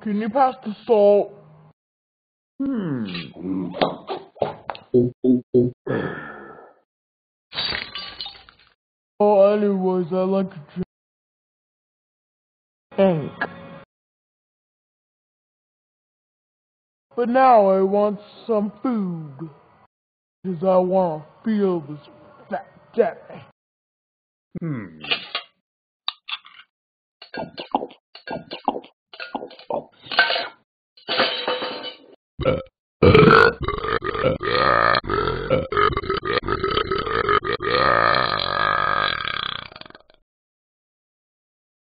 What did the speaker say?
Can you pass the salt? Oh, anyways, I like to drink ink. But now I want some food. Because I want to feel this fat daddy.